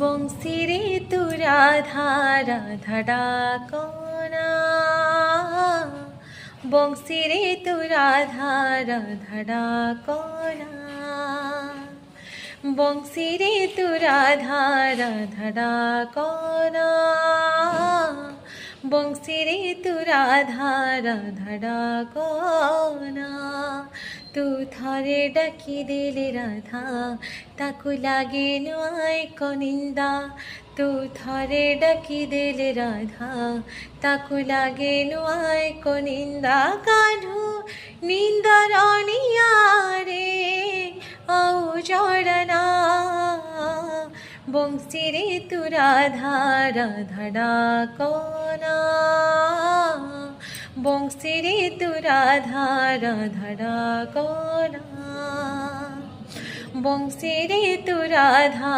বংশী রে তু রাধা রাধা ডাকনা, বংশী রে তু রাধা রাধা ডাকনা, বংশী রে তু রাধা রাধা ডাকনা, বংশী রে তু রাধা রাধা ডাকনা। তু থরে ডাকি দেলে রাধা তাকু লাগে নয় কনিন্দা, তু থরে ডাকি দেলে রাধা তাকু লাগে নয় কনিন্দা। কাঢ়ু নিন্দর নিয়ারে ঔ জড়না, বংশী রে তু রাধা রাধা ডাকনা, বংশী রে তু রাধা রাধা ডাকনা, বংশী রে তু রাধা।